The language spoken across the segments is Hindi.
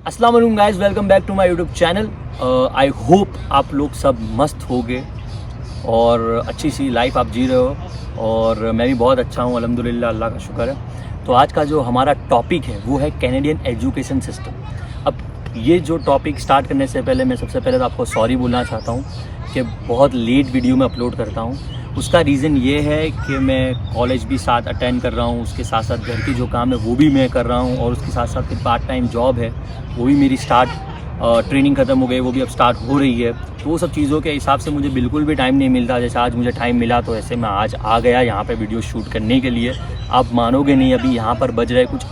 अस्सलाम वालेकुम guys, welcome back to my YouTube channel. I hope आप लोग सब मस्त होगे और अच्छी सी लाइफ आप जी रहे हो और मैं भी बहुत अच्छा हूँ अल्हम्दुलिल्लाह, अल्लाह का शुक्र है। तो आज का जो हमारा टॉपिक है वो है कैनेडियन एजुकेशन सिस्टम। अब ये जो टॉपिक स्टार्ट करने से पहले मैं सबसे पहले तो आपको सॉरी बोलना चाहता हूँ कि बहुत लेट वीडियो में अपलोड करता हूँ। उसका रीज़न ये है कि मैं कॉलेज भी साथ अटेंड कर रहा हूँ, उसके साथ साथ घर की जो काम है वो भी मैं कर रहा हूँ और उसके साथ साथ फिर पार्ट टाइम जॉब है वो भी मेरी ट्रेनिंग ख़त्म हो गई, वो भी अब स्टार्ट हो रही है। तो वो सब चीज़ों के हिसाब से मुझे बिल्कुल भी टाइम नहीं मिलता। जैसे आज मुझे टाइम मिला तो ऐसे मैं आज आ गया यहाँ पे वीडियो शूट करने के लिए। आप मानोगे नहीं, अभी यहाँ पर बज रहे कुछ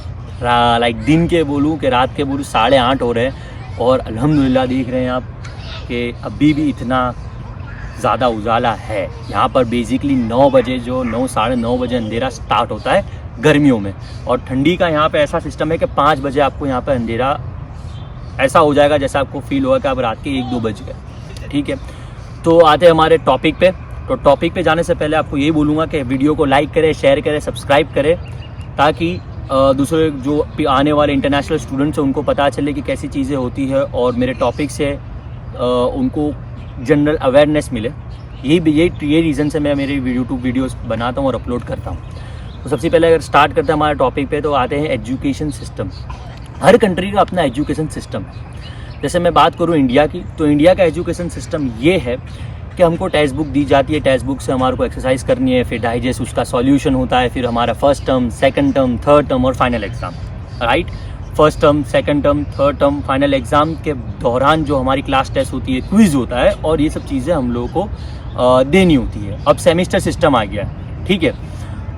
लाइक दिन के बोलूँ कि रात के बोलूँ 8:30 हो रहे हैं और अल्हम्दुलिल्लाह देख रहे हैं आप कि अभी भी इतना ज़्यादा उजाला है। यहाँ पर बेसिकली 9 बजे जो 9 साढ़े 9 बजे अंधेरा स्टार्ट होता है गर्मियों में, और ठंडी का यहाँ पे ऐसा सिस्टम है कि 5 बजे आपको यहाँ पर अंधेरा ऐसा हो जाएगा जैसा आपको फील होगा कि अब रात के 1-2 बज गए। ठीक है, तो आते हैं हमारे टॉपिक पे। तो टॉपिक पे जाने से पहले आपको यही बोलूँगा कि वीडियो को लाइक करें, शेयर करें, सब्सक्राइब करें, ताकि दूसरे जो आने वाले इंटरनेशनल स्टूडेंट्स हैं उनको पता चले कि कैसी चीज़ें होती है और मेरे टॉपिक से उनको जनरल अवेयरनेस मिले। ये रीज़न से मैं मेरे यूट्यूब वीडियोस बनाता हूँ और अपलोड करता हूँ। तो सबसे पहले अगर स्टार्ट करते हैं हमारे टॉपिक पे, तो आते हैं एजुकेशन सिस्टम। हर कंट्री का अपना एजुकेशन सिस्टम है। जैसे मैं बात करूँ इंडिया की, तो इंडिया का एजुकेशन सिस्टम ये है कि हमको टेक्स्ट बुक दी जाती है, टेक्स्ट बुक से हमारे को एक्सरसाइज करनी है, फिर डाइजेस्ट उसका सॉल्यूशन होता है, फिर हमारा first term, second term, third term और final exam. Right, first term, second term, third term, final exam के दौरान जो हमारी क्लास टेस्ट होती है, क्विज़ होता है और ये सब चीज़ें हम लोगों को देनी होती है। अब सेमेस्टर सिस्टम आ गया है। ठीक है,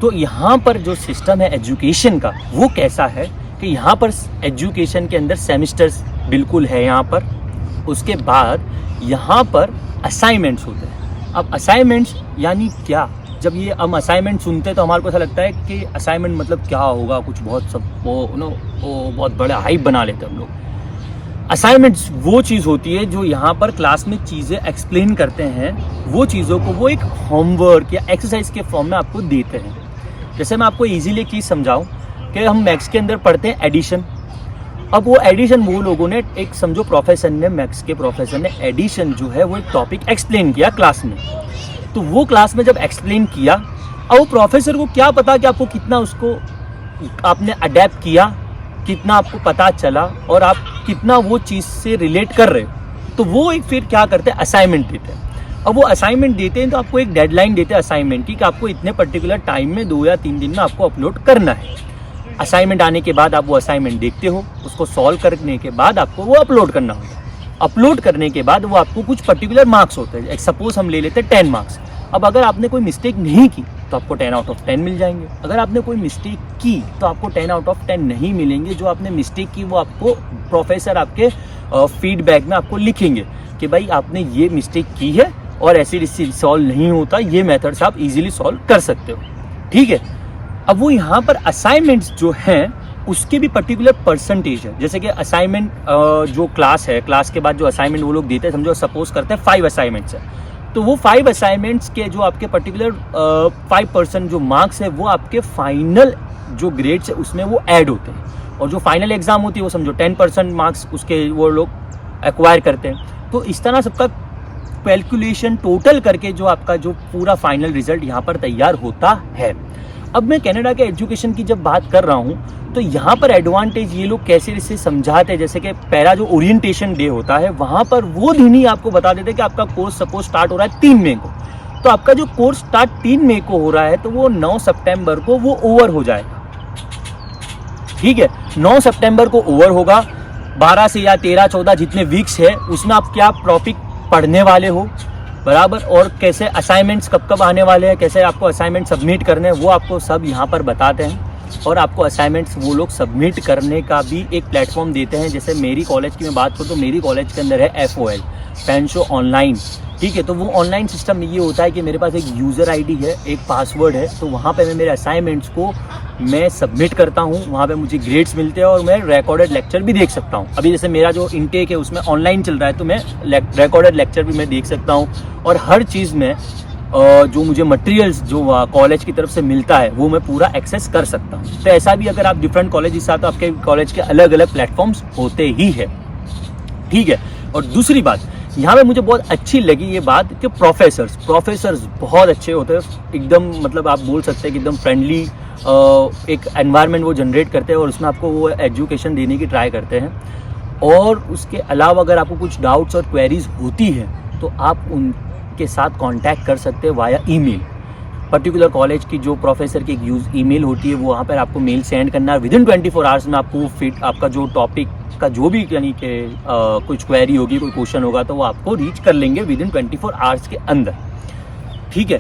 तो यहाँ पर जो सिस्टम है एजुकेशन का वो कैसा है कि यहाँ पर एजुकेशन के अंदर सेमेस्टर्स बिल्कुल है यहाँ पर। उसके बाद यहाँ पर असाइनमेंट्स होते हैं। अब असाइनमेंट्स यानी क्या? जब ये हम असाइनमेंट सुनते हैं तो हमारे को ऐसा लगता है कि असाइनमेंट मतलब क्या होगा, कुछ बहुत सब वो बहुत बड़ा हाइप बना लेते हैं हम लोग। असाइनमेंट्स वो चीज़ होती है जो यहाँ पर क्लास में चीज़ें एक्सप्लेन करते हैं, वो चीज़ों को वो एक होमवर्क या एक्सरसाइज के फॉर्म में आपको देते हैं। जैसे मैं आपको ईजीली एक चीज़ समझाऊँ कि हम मैथ्स के अंदर पढ़ते हैं एडिशन। अब वो एडिशन वो लोगों ने एक समझो प्रोफेसर ने, मैथ्स के प्रोफेसर ने एडिशन जो है वो एक टॉपिक एक्सप्लेन किया क्लास में। तो वो क्लास में जब एक्सप्लेन किया, अब वो प्रोफेसर को क्या पता कि आपको कितना उसको आपने अडेप्ट किया, कितना आपको पता चला और आप कितना वो चीज़ से रिलेट कर रहे हो। तो वो एक फिर क्या करते हैं, असाइनमेंट देते हैं। अब वो असाइनमेंट देते हैं तो आपको एक डेडलाइन देते हैं असाइनमेंट की कि आपको इतने पर्टिकुलर टाइम में 2 या 3 दिन में आपको अपलोड करना है। असाइनमेंट आने के बाद आप वो असाइनमेंट देखते हो, उसको सॉल्व करने के बाद आपको वो अपलोड करना होगा। अपलोड करने के बाद वो आपको कुछ पर्टिकुलर मार्क्स होते हैं। सपोज हम ले लेते हैं 10 मार्क्स। अब अगर आपने कोई मिस्टेक नहीं की तो आपको 10 आउट ऑफ 10 मिल जाएंगे। अगर आपने कोई मिस्टेक की तो आपको 10 आउट ऑफ 10 नहीं मिलेंगे। जो आपने मिस्टेक की वो आपको प्रोफेसर आपके फीडबैक में आपको लिखेंगे कि भाई आपने ये मिस्टेक की है और ऐसे सॉल्व नहीं होता, ये मेथड से आप इजीली सॉल्व कर सकते हो। ठीक है, अब वो यहाँ पर असाइनमेंट्स जो हैं उसके भी पर्टिकुलर परसेंटेज है। जैसे कि असाइनमेंट जो क्लास है, क्लास के बाद जो असाइनमेंट वो लोग देते हैं, समझो सपोज करते हैं 5 असाइनमेंट्स है, तो वो 5 असाइनमेंट्स के जो आपके पर्टिकुलर 5% जो मार्क्स है वो आपके फाइनल जो ग्रेड्स है उसमें वो ऐड होते हैं। और जो फाइनल एग्जाम होती है वो समझो 10% मार्क्स उसके वो लोग एक्वायर करते हैं। तो इस तरह सबका कैलकुलेशन टोटल करके जो आपका जो पूरा फाइनल रिजल्ट यहाँ पर तैयार होता है। अब मैं कनाडा के एजुकेशन की जब बात कर रहा हूँ तो यहाँ पर एडवांटेज ये लोग कैसे इसे समझाते हैं। जैसे कि पहला जो ओरिएंटेशन डे होता है वहाँ पर वो दिन ही आपको बता देते हैं कि आपका कोर्स सपोज स्टार्ट हो रहा है 3 मई को, तो आपका जो कोर्स स्टार्ट 3 मई को हो रहा है तो वो 9 सितंबर को वो ओवर हो जाएगा। ठीक है, 9 सितंबर को ओवर होगा। 12 से या 13-14 जितने वीक्स है उसमें आप क्या टॉपिक पढ़ने वाले हो बराबर, और कैसे असाइनमेंट्स कब कब आने वाले हैं, कैसे आपको असाइनमेंट सबमिट करने हैं, वो आपको सब यहाँ पर बताते हैं। और आपको असाइनमेंट्स वो लोग सबमिट करने का भी एक प्लेटफॉर्म देते हैं। जैसे मेरी कॉलेज की मैं बात करूँ तो मेरी कॉलेज के अंदर है FOL, फैनशो ऑनलाइन। ठीक है, तो वो ऑनलाइन सिस्टम में ये होता है कि मेरे पास एक यूज़र ID है, एक पासवर्ड है, तो वहाँ पे मैं मेरे असाइनमेंट्स को मैं सबमिट करता हूँ, वहाँ पे मुझे ग्रेड्स मिलते हैं और मैं रिकॉर्डेड लेक्चर भी देख सकता हूँ। अभी जैसे मेरा जो इनटेक है उसमें ऑनलाइन चल रहा है तो मैं रिकॉर्डेड लेक्चर भी मैं देख सकता हूँ और हर चीज़ में जो मुझे मटेरियल्स जो कॉलेज की तरफ से मिलता है वो मैं पूरा एक्सेस कर सकता हूँ। तो ऐसा भी अगर आप डिफरेंट कॉलेज साथ, तो आपके कॉलेज के अलग अलग प्लेटफॉर्म्स होते ही है, ठीक है। और दूसरी बात यहाँ पे मुझे बहुत अच्छी लगी ये बात कि प्रोफेसर्स बहुत अच्छे होते हैं एकदम, मतलब आप बोल सकते हैं कि एकदम फ्रेंडली एक एनवायरनमेंट वो जनरेट करते हैं और उसमें आपको वो एजुकेशन देने की ट्राई करते हैं। और उसके अलावा अगर आपको कुछ डाउट्स और क्वेरीज होती है तो आप उनके साथ कांटेक्ट कर सकते हैं वाया ईमेल। पर्टिकुलर कॉलेज की जो प्रोफेसर की एक ईमेल होती है वो वहाँ पर आपको मेल सेंड करना है, विदिन 24 आवर्स में आपको फिट आपका जो टॉपिक का जो भी यानी कि कुछ क्वेरी होगी, कोई क्वेश्चन होगा तो वो आपको रीच कर लेंगे विदिन 24 आवर्स के अंदर, ठीक है।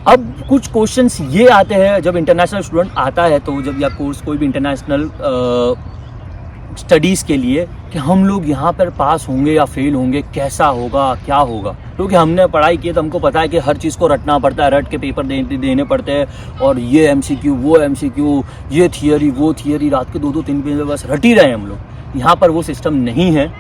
अब कुछ क्वेश्चंस ये आते हैं जब इंटरनेशनल स्टूडेंट आता है, तो जब या कोर्स कोई भी इंटरनेशनल स्टडीज़ के लिए कि हम लोग यहाँ पर पास होंगे या फेल होंगे, कैसा होगा, क्या होगा। क्योंकि हमने पढ़ाई की तो हमको पता है कि हर चीज़ को रटना पड़ता है, रट के पेपर देने पड़ते हैं, और ये एमसीक्यू वो एमसीक्यू, ये थियरी वो थियरी, रात के 2-2 3 बजे बस रट ही रहे हैं हम लोग। यहाँ पर वो सिस्टम नहीं है।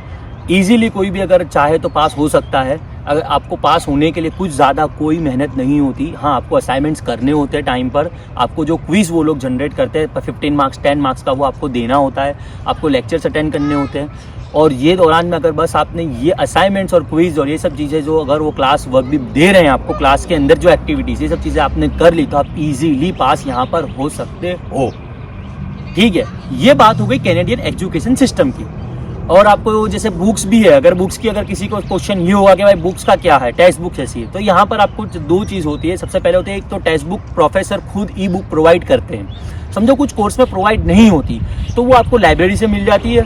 ईजीली कोई भी अगर चाहे तो पास हो सकता है। अगर आपको पास होने के लिए कुछ ज़्यादा कोई मेहनत नहीं होती। हाँ, आपको असाइनमेंट्स करने होते हैं टाइम पर, आपको जो क्विज़ वो लोग जनरेट करते हैं 15 मार्क्स 10 मार्क्स का वो आपको देना होता है, आपको लेक्चर्स अटेंड करने होते हैं। और ये दौरान में अगर बस आपने ये असाइनमेंट्स और क्विज़ और ये सब चीज़ें जो अगर वो क्लास वर्क भी दे रहे हैं आपको, क्लास के अंदर जो एक्टिविटीज़ ये सब चीज़ें आपने कर ली तो आप ईजीली पास यहाँ पर हो सकते हो, ठीक है। ये बात हो गई कैनेडियन एजुकेशन सिस्टम की। और आपको जैसे बुक्स भी है, अगर बुक्स की अगर किसी को क्वेश्चन ये होगा कि भाई बुक्स का क्या है, टेक्स्ट बुक ऐसी है, तो यहाँ पर आपको 2 चीज़ होती है। सबसे पहले होती है एक तो टेक्स्ट बुक प्रोफेसर खुद ई बुक प्रोवाइड करते हैं। समझो कुछ कोर्स में प्रोवाइड नहीं होती तो वो आपको लाइब्रेरी से मिल जाती है,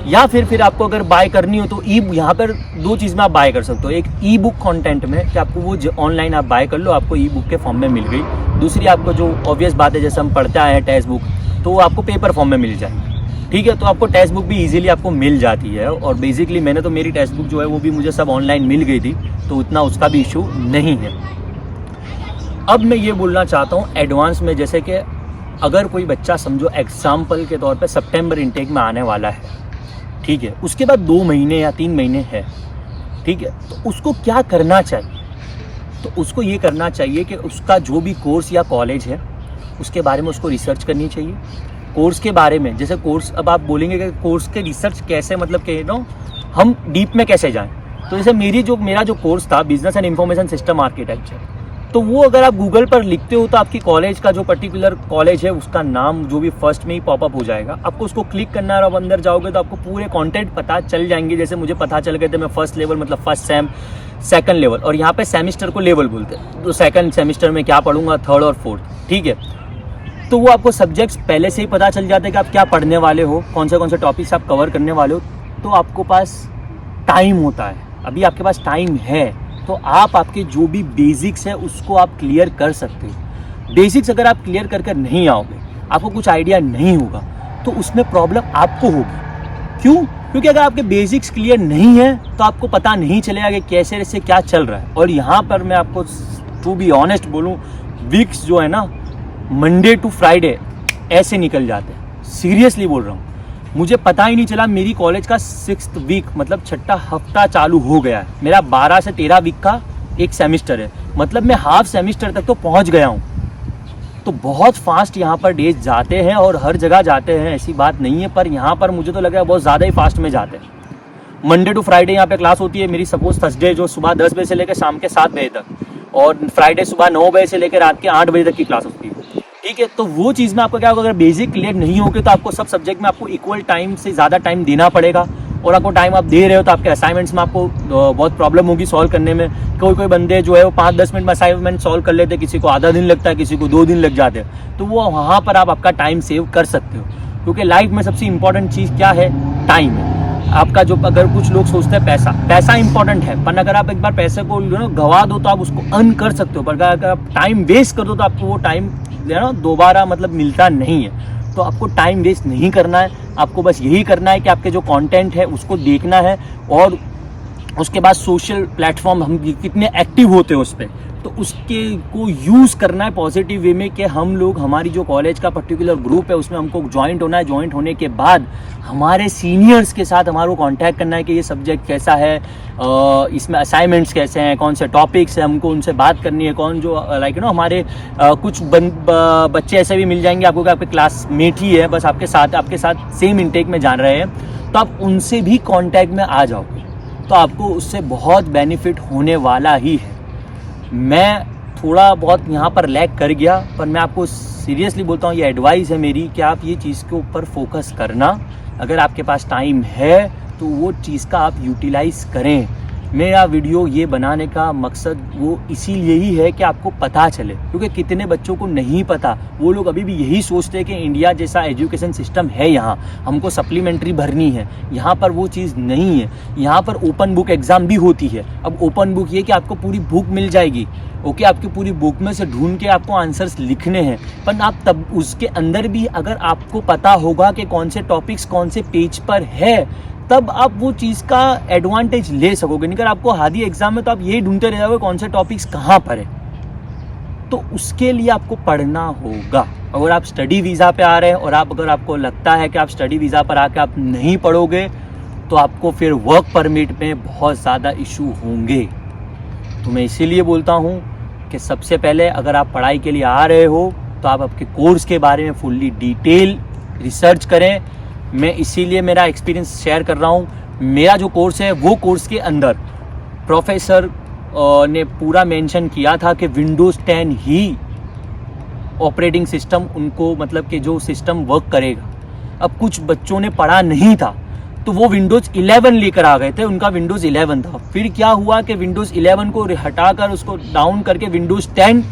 या फिर आपको अगर बाय करनी हो तो यहाँ पर 2 चीज़ में आप बाय कर सकते हो। एक ई बुक कॉन्टेंट में कि आपको वो ऑनलाइन आप बाय कर लो, आपको ई बुक के फॉर्म में मिल गई। दूसरी आपको जो ऑब्वियस बात है, जैसे हम पढ़ते आए हैं टेक्स्ट बुक, तो वो आपको पेपर फॉर्म में मिल जाएगी, ठीक है। तो आपको टेक्स्ट बुक भी इजीली आपको मिल जाती है। और बेसिकली मैंने तो मेरी टेक्स्ट बुक जो है वो भी मुझे सब ऑनलाइन मिल गई थी, तो उतना उसका भी इशू नहीं है। अब मैं ये बोलना चाहता हूँ एडवांस में, जैसे कि अगर कोई बच्चा समझो एग्जाम्पल के तौर पे सितंबर इनटेक में आने वाला है, ठीक है, उसके बाद 2 महीने या 3 महीने है, ठीक है, तो उसको क्या करना चाहिए? तो उसको ये करना चाहिए कि उसका जो भी कोर्स या कॉलेज है उसके बारे में उसको रिसर्च करनी चाहिए। कोर्स के बारे में, जैसे कोर्स, अब आप बोलेंगे कि कोर्स के रिसर्च कैसे, मतलब कि हम डीप में कैसे जाएं। तो जैसे मेरा जो कोर्स था business and information system architecture, तो वो अगर आप गूगल पर लिखते हो तो आपकी कॉलेज का जो पर्टिकुलर कॉलेज है उसका नाम जो भी फर्स्ट में ही पॉपअप हो जाएगा। आपको उसको क्लिक करना है और आप अंदर जाओगे तो आपको पूरे कंटेंट पता चल जाएंगे। जैसे मुझे पता चल गए थे, मैं फर्स्ट लेवल मतलब फर्स्ट सेम, सेकंड लेवल, और यहाँ पे सेमिस्टर को लेवल बोलते हैं, तो सेकंड सेमिस्टर में क्या पढ़ूंगा, थर्ड और फोर्थ, ठीक है। तो वो आपको सब्जेक्ट्स पहले से ही पता चल जाते हैं कि आप क्या पढ़ने वाले हो, कौन से टॉपिक्स आप कवर करने वाले हो। तो आपको पास टाइम होता है, अभी आपके पास टाइम है, तो आप आपके जो भी बेसिक्स है उसको आप क्लियर कर सकते हो। बेसिक्स अगर आप क्लियर कर नहीं आओगे, आपको कुछ आइडिया नहीं होगा, तो उसमें प्रॉब्लम आपको होगी। क्यों? क्योंकि अगर आपके बेसिक्स क्लियर नहीं है तो आपको पता नहीं चलेगा कि कैसे से क्या चल रहा है। और यहाँ पर मैं आपको टू बी ऑनेस्ट बोलूँ, वीक्स जो है ना, मंडे टू फ्राइडे ऐसे निकल जाते हैं। सीरियसली बोल रहा हूँ, मुझे पता ही नहीं चला मेरी कॉलेज का 6th वीक मतलब 6ठा हफ्ता चालू हो गया है। मेरा 12 से 13 वीक का एक सेमिस्टर है, मतलब मैं हाफ सेमिस्टर तक तो पहुँच गया हूँ। तो बहुत फास्ट यहाँ पर डेज जाते हैं और हर जगह जाते हैं, ऐसी बात नहीं है, पर यहाँ पर मुझे तो लग रहा है बहुत ज़्यादा ही फास्ट में जाते हैं। मंडे टू फ्राइडे यहाँ पे क्लास होती है मेरी, सपोज थर्सडे जो सुबह 10 बजे से लेकर शाम के 7 बजे तक, और फ्राइडे सुबह 9 बजे से लेकर रात के 8 बजे तक की क्लास होती है, ठीक है। तो वो चीज़ में आपको क्या होगा, अगर बेसिक क्लियर नहीं होगे तो आपको सब सब्जेक्ट में आपको इक्वल टाइम से ज़्यादा टाइम देना पड़ेगा। और आपको टाइम आप दे रहे हो तो आपके असाइनमेंट्स में आपको बहुत प्रॉब्लम होगी सॉल्व करने में। कोई बंदे जो है वो 5-10 मिनट में असाइनमेंट सॉल्व कर लेते हैं, किसी को आधा दिन लगता है, किसी को 2 दिन लग जाते हैं। तो वो वहाँ पर आप आपका टाइम सेव कर सकते हो, क्योंकि लाइफ में सबसे इंपॉर्टेंट चीज़ क्या है, टाइम है आपका। जो अगर कुछ लोग सोचते हैं पैसा इंपॉर्टेंट है, पर अगर आप एक बार पैसे को गवा दो तो आप उसको अर्न कर सकते हो, पर अगर आप टाइम वेस्ट कर दो तो आपको वो टाइम दोबारा मतलब मिलता नहीं है। तो आपको टाइम वेस्ट नहीं करना है, आपको बस यही करना है कि आपके जो कंटेंट है उसको देखना है, और उसके बाद सोशल प्लेटफॉर्म हम कितने एक्टिव होते हैं उस पर, तो तो उसके को यूज़ करना है पॉजिटिव वे में कि हम लोग, हमारी जो कॉलेज का पर्टिकुलर ग्रुप है उसमें हमको ज्वाइंट होना है। ज्वाइंट होने के बाद हमारे सीनियर्स के साथ हमारे को कांटेक्ट करना है कि ये सब्जेक्ट कैसा है, इसमें असाइनमेंट्स कैसे हैं, कौन से टॉपिक्स हैं, हमको उनसे बात करनी है। कौन जो लाइक हमारे कुछ बच्चे ऐसे भी मिल जाएंगे आपको कि आपके क्लासमेट ही है, बस आपके साथ सेम इनटेक में जान रहे हैं, तो आप उनसे भी कांटेक्ट में आ जाओगे, तो आपको उससे बहुत बेनिफिट होने वाला ही है। मैं थोड़ा बहुत यहाँ पर लैग कर गया, पर मैं आपको सीरियसली बोलता हूँ, ये एडवाइस है मेरी कि आप ये चीज़ के ऊपर फोकस करना। अगर आपके पास टाइम है तो वो चीज़ का आप यूटिलाइज़ करें। मेरा वीडियो ये बनाने का मकसद वो इसीलिए ही है कि आपको पता चले, क्योंकि कितने बच्चों को नहीं पता। वो लोग अभी भी यही सोचते हैं कि इंडिया जैसा एजुकेशन सिस्टम है यहाँ, हमको सप्लीमेंट्री भरनी है। यहाँ पर वो चीज़ नहीं है। यहाँ पर ओपन बुक एग्ज़ाम भी होती है। अब ओपन बुक ये कि आपको पूरी बुक मिल जाएगी, ओके, आपकी पूरी बुक में से ढूंढ के आपको आंसर्स लिखने हैं, पर आप तब उसके अंदर भी अगर आपको पता होगा कि कौन से टॉपिक्स कौन से पेज पर है, तब आप वो चीज़ का एडवांटेज ले सकोगे। नहीं, अगर आपको हादी एग्जाम में तो आप यही ढूंढते रह जाओगे कौन से टॉपिक्स कहाँ पर है। तो उसके लिए आपको पढ़ना होगा। अगर आप स्टडी वीज़ा पे आ रहे हैं और अगर आपको लगता है कि आप स्टडी वीज़ा पर आके आप नहीं पढ़ोगे, तो आपको फिर वर्क परमिट में बहुत ज़्यादा इशू होंगे। तो मैं इसीलिए बोलता हूँ कि सबसे पहले अगर आप पढ़ाई के लिए आ रहे हो तो आप आपके कोर्स के बारे में फुल्ली डिटेल रिसर्च करें। मैं इसीलिए मेरा एक्सपीरियंस शेयर कर रहा हूँ। मेरा जो कोर्स है वो कोर्स के अंदर प्रोफेसर ने पूरा मेंशन किया था कि विंडोज़ 10 ही ऑपरेटिंग सिस्टम उनको, मतलब कि जो सिस्टम वर्क करेगा। अब कुछ बच्चों ने पढ़ा नहीं था तो वो विंडोज़ 11 लेकर आ गए थे, उनका विंडोज़ 11 था। फिर क्या हुआ कि विंडोज़ 11 को हटाकर उसको डाउन करके विंडोज़ 10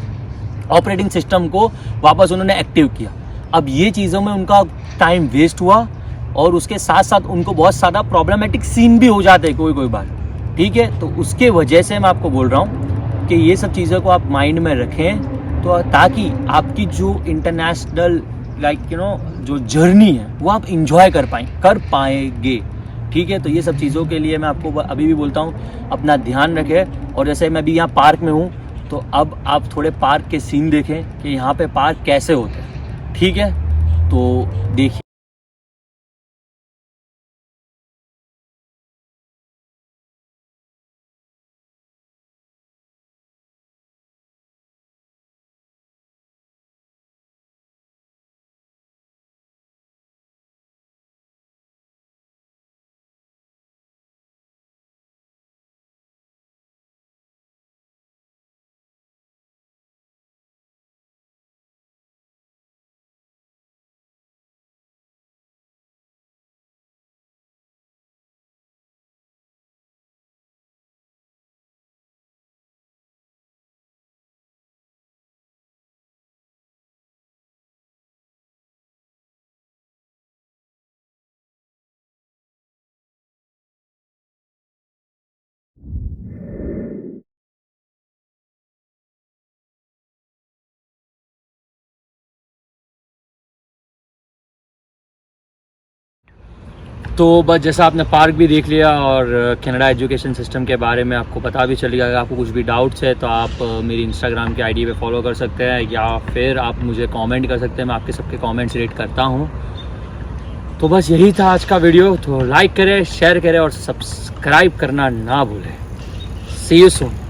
ऑपरेटिंग सिस्टम को वापस उन्होंने एक्टिव किया। अब ये चीज़ों में उनका टाइम वेस्ट हुआ और उसके साथ साथ उनको बहुत ज़्यादा प्रॉब्लमेटिक सीन भी हो जाते हैं कोई बार, ठीक है। तो उसके वजह से मैं आपको बोल रहा हूँ कि ये सब चीज़ों को आप माइंड में रखें, तो ताकि आपकी जो इंटरनेशनल जो जर्नी है वो आप इंजॉय कर पाएंगे, ठीक है। तो ये सब चीज़ों के लिए मैं आपको अभी भी बोलता हूँ अपना ध्यान रखें। और जैसे मैं अभी यहाँ पार्क में हूँ, तो अब आप थोड़े पार्क के सीन देखें कि यहाँ पे पार्क कैसे होते हैं, ठीक है। तो देखिए, तो बस जैसा आपने पार्क भी देख लिया और कनाडा एजुकेशन सिस्टम के बारे में आपको पता भी चलेगा। अगर आपको कुछ भी डाउट्स है तो आप मेरी इंस्टाग्राम के आईडी पे फॉलो कर सकते हैं, या फिर आप मुझे कमेंट कर सकते हैं। मैं आपके सबके कमेंट्स रीड करता हूँ। तो बस यही था आज का वीडियो। तो लाइक करें, शेयर करें और सब्सक्राइब करना ना भूलें। सी यू सून।